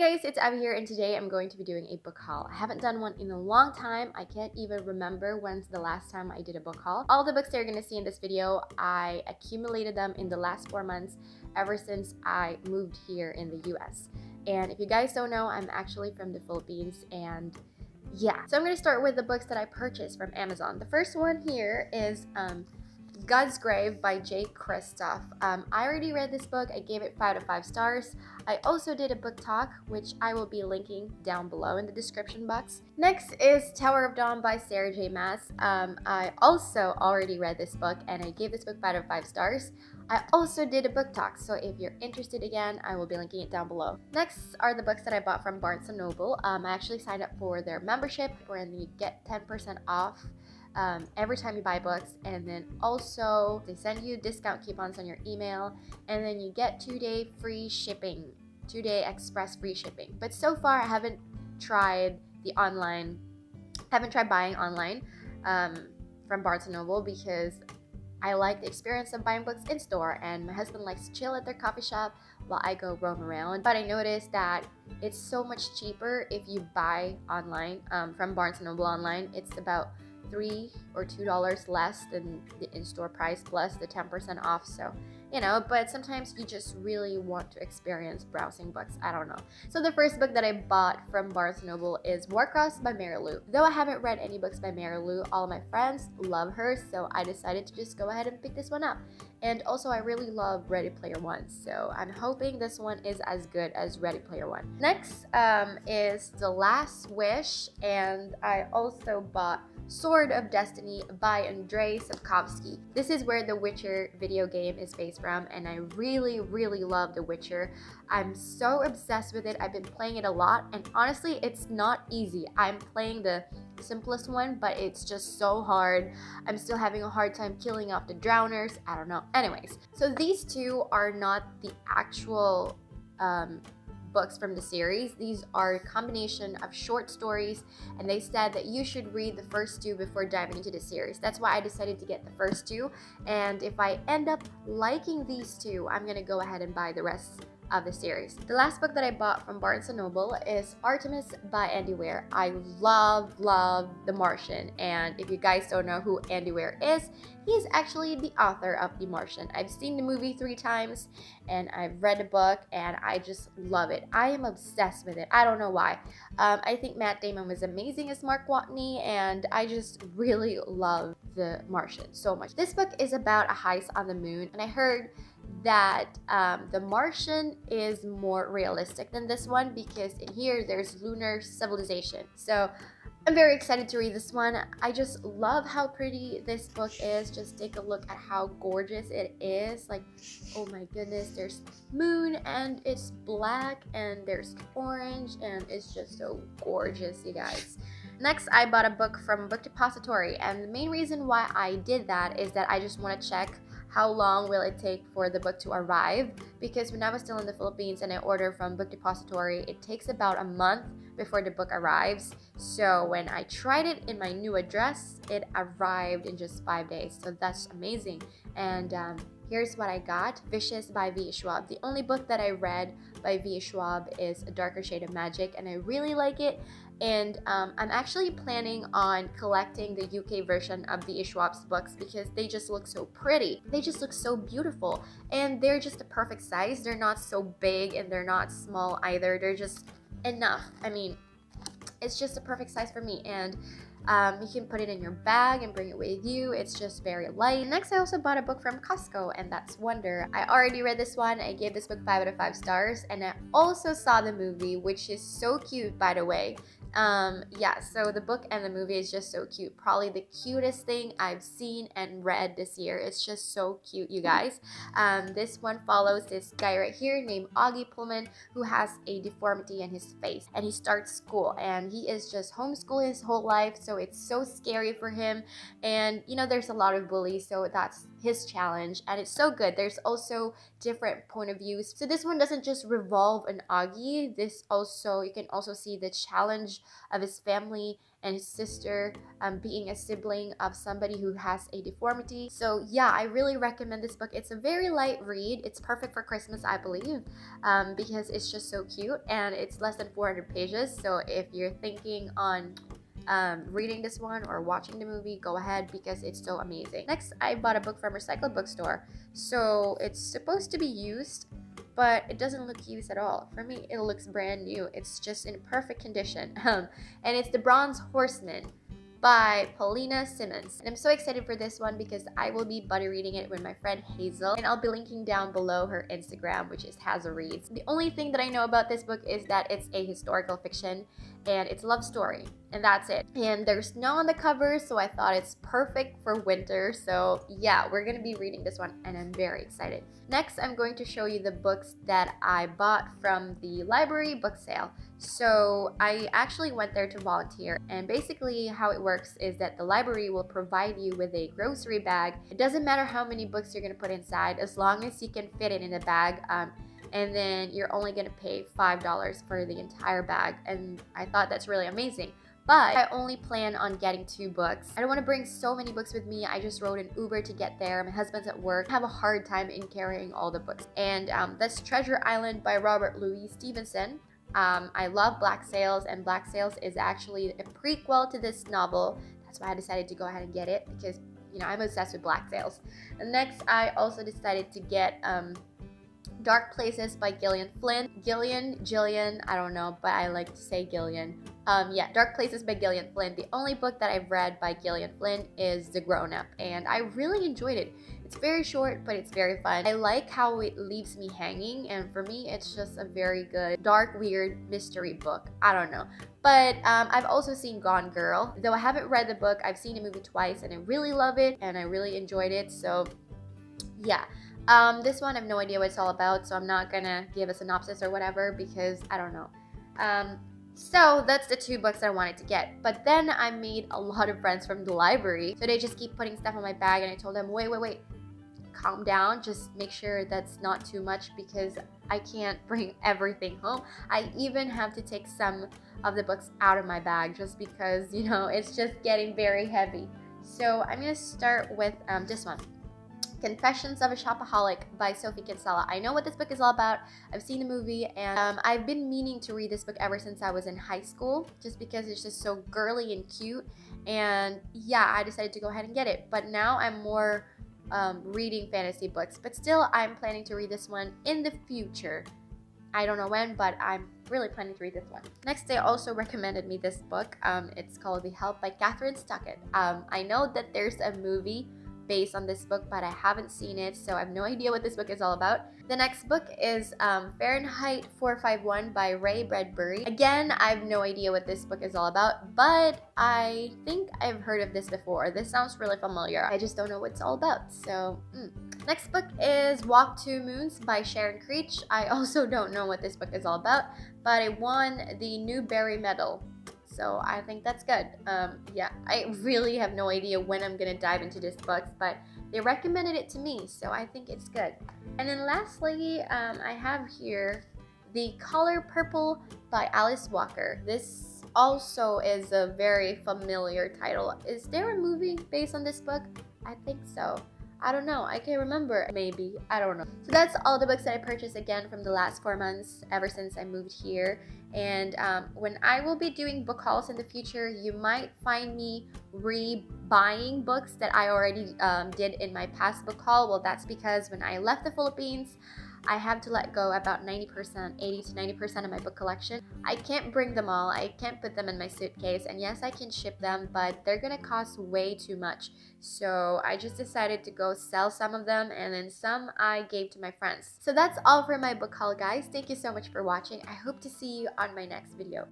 Hey guys, it's Abby here, and today I'm going to be doing a book haul. I haven't done one in a long time. I can't even remember when's the last time I did a book haul. All the books that you're going to see in this video, I accumulated them in the last 4 months ever since I moved here in the US. And if you guys don't know, I'm actually from the Philippines, and yeah. So I'm going to start with the books that I purchased from Amazon. The first one here is God's Grave by J. Kristoff. I already read this book. I gave it 5 out of 5 stars. I also did a book talk, which I will be linking down below in the description box. Next is Tower of Dawn by Sarah J. Maas. I also already read this book, and I gave this book 5 out of 5 stars. I also did a book talk, so if you're interested again, I will be linking it down below. Next are the books that I bought from Barnes & Noble. I actually signed up for their membership, wherein you get 10% off every time you buy books, and then also they send you discount coupons on your email, and then you get 2-day free shipping, 2-day express free shipping. But so far I haven't tried buying online from Barnes & Noble because I like the experience of buying books in store, and my husband likes to chill at their coffee shop while I go roam around. But I noticed that it's so much cheaper if you buy online from Barnes & Noble online. It's about $3 or $2 less than the in-store price plus the 10% off. So, but sometimes you just really want to experience browsing books. I don't know. So the first book that I bought from Barnes & Noble is Warcross by Mary Lou. Though I haven't read any books by Mary Lou, all of my friends love her, so I decided to just go ahead and pick this one up. And also I really love Ready Player One, so I'm hoping this one is as good as Ready Player One. Next is The Last Wish, and I also bought Sword of Destiny by Andrzej Sapkowski. This is where the Witcher video game is based from, and I really love The Witcher. I'm so obsessed with it. I've been playing it a lot, and honestly, it's not easy. I'm playing the simplest one, but it's just so hard. I'm still having a hard time killing off the drowners. I don't know. Anyways, so these two are not the actual books from the series. These are a combination of short stories, and they said that you should read the first 2 before diving into the series. That's why I decided to get the first 2, and if I end up liking these 2, I'm gonna go ahead and buy the rest of the series. The last book that I bought from Barnes & Noble is Artemis by Andy Weir. I love The Martian, and if you guys don't know who Andy Weir is, he's actually the author of The Martian. I've seen the movie 3 times, and I've read the book, and I just love it. I am obsessed with it. I don't know why. I think Matt Damon was amazing as Mark Watney, and I just really love The Martian so much. This book is about a heist on the moon, and I heard that The Martian is more realistic than this one because in here there's lunar civilization. So I'm very excited to read this one. I just love how pretty this book is. Just take a look at how gorgeous it is. Like, oh my goodness, there's moon and it's black and there's orange and it's just so gorgeous, you guys. Next, I bought a book from Book Depository, and the main reason why I did that is that I just want to check how long will it take for the book to arrive, because when I was still in the Philippines and I ordered from Book Depository, it takes about a month before the book arrives. So when I tried it in my new address, it arrived in just 5 days. So that's amazing. And here's what I got. Vicious by V. Schwab. The only book that I read by V. Schwab is A Darker Shade of Magic, and I really like it. And I'm actually planning on collecting the UK version of V. Schwab's books because they just look so pretty. They just look so beautiful, and they're just the perfect size. They're not so big and they're not small either. They're just enough. I mean, it's just a perfect size for me, and you can put it in your bag and bring it with you. It's just very light. Next, I also bought a book from Costco, and that's Wonder. I already read this one. I gave this book 5 out of 5 stars, and I also saw the movie, which is so cute, by the way. Yeah, so the book and the movie is just so cute. Probably the cutest thing I've seen and read this year. It's just so cute, you guys. This one follows this guy right here named Augie Pullman, who has a deformity in his face, and he starts school, and he is just homeschooled his whole life, so it's so scary for him. And there's a lot of bullies, so that's his challenge, and it's so good. There's also different point of views. So this one doesn't just revolve on Augie. This also, you can also see the challenge of his family and his sister being a sibling of somebody who has a deformity. So yeah, I really recommend this book. It's a very light read. It's perfect for Christmas, I believe, because it's just so cute, and it's less than 400 pages. So if you're thinking on reading this one or watching the movie, go ahead, because it's so amazing. Next, I bought a book from Recycled Bookstore. So it's supposed to be used, but it doesn't look used at all. For me, it looks brand new. It's just in perfect condition. And it's The Bronze Horseman by Paulina Simmons. And I'm so excited for this one because I will be buddy reading it with my friend Hazel, and I'll be linking down below her Instagram, which is Hazel Reads. The only thing that I know about this book is that it's a historical fiction and it's a love story, and that's it. And there's snow on the cover, so I thought it's perfect for winter. So yeah, we're gonna be reading this one, and I'm very excited. Next, I'm going to show you the books that I bought from the library book sale. So I actually went there to volunteer, and basically how it works is that the library will provide you with a grocery bag. It doesn't matter how many books you're gonna put inside, as long as you can fit it in the bag. And then you're only gonna pay $5 for the entire bag, and I thought that's really amazing. But I only plan on getting 2 books. I don't want to bring so many books with me. I just rode an Uber to get there. My husband's at work. I have a hard time in carrying all the books. And that's Treasure Island by Robert Louis Stevenson. I love Black Sails, and Black Sails is actually a prequel to this novel. That's why I decided to go ahead and get it, because, you know, I'm obsessed with Black Sails. And next, I also decided to get Dark Places by Gillian Flynn. Jillian, I don't know, but I like to say Gillian. Yeah, Dark Places by Gillian Flynn. The only book that I've read by Gillian Flynn is The Grown Up, and I really enjoyed it. It's very short, but it's very fun. I like how it leaves me hanging, and for me, it's just a very good, dark, weird mystery book. I don't know. But I've also seen Gone Girl. Though I haven't read the book, I've seen the movie twice, and I really love it, and I really enjoyed it. So yeah. This one I have no idea what it's all about, so I'm not gonna give a synopsis or whatever, because I don't know. So that's the 2 books that I wanted to get. But then I made a lot of friends from the library, so they just keep putting stuff in my bag, and I told them, wait, calm down, just make sure that's not too much, because I can't bring everything home. I even have to take some of the books out of my bag just because, you know, it's just getting very heavy. So I'm gonna start with this one. Confessions of a Shopaholic by Sophie Kinsella. I know what this book is all about. I've seen the movie, and I've been meaning to read this book ever since I was in high school, just because it's just so girly and cute. And yeah, I decided to go ahead and get it. But now I'm more reading fantasy books, but still I'm planning to read this one in the future. I don't know when, but I'm really planning to read this one. Next, they also recommended me this book. It's called The Help by Catherine Stuckett. I know that there's a movie based on this book, but I haven't seen it, so I have no idea what this book is all about. The next book is Fahrenheit 451 by Ray Bradbury. Again, I have no idea what this book is all about, but I think I've heard of this before. This sounds really familiar. I just don't know what it's all about, so Next book is Walk Two Moons by Sharon Creech. I also don't know what this book is all about, but it won the Newbery Medal. So I think that's good. Yeah, I really have no idea when I'm gonna dive into this book, but they recommended it to me, so I think it's good. And then lastly, I have here The Color Purple by Alice Walker. This also is a very familiar title. Is there a movie based on this book? I think so. I don't know. I can't remember. Maybe. I don't know. So that's all the books that I purchased again from the last 4 months ever since I moved here. And when I will be doing book hauls in the future, you might find me re-buying books that I already did in my past book haul. Well, that's because when I left the Philippines, I have to let go about 90%, 80 to 90% of my book collection. I can't bring them all. I can't put them in my suitcase. And yes, I can ship them, but they're gonna cost way too much. So I just decided to go sell some of them, and then some I gave to my friends. So that's all for my book haul, guys. Thank you so much for watching. I hope to see you on my next video.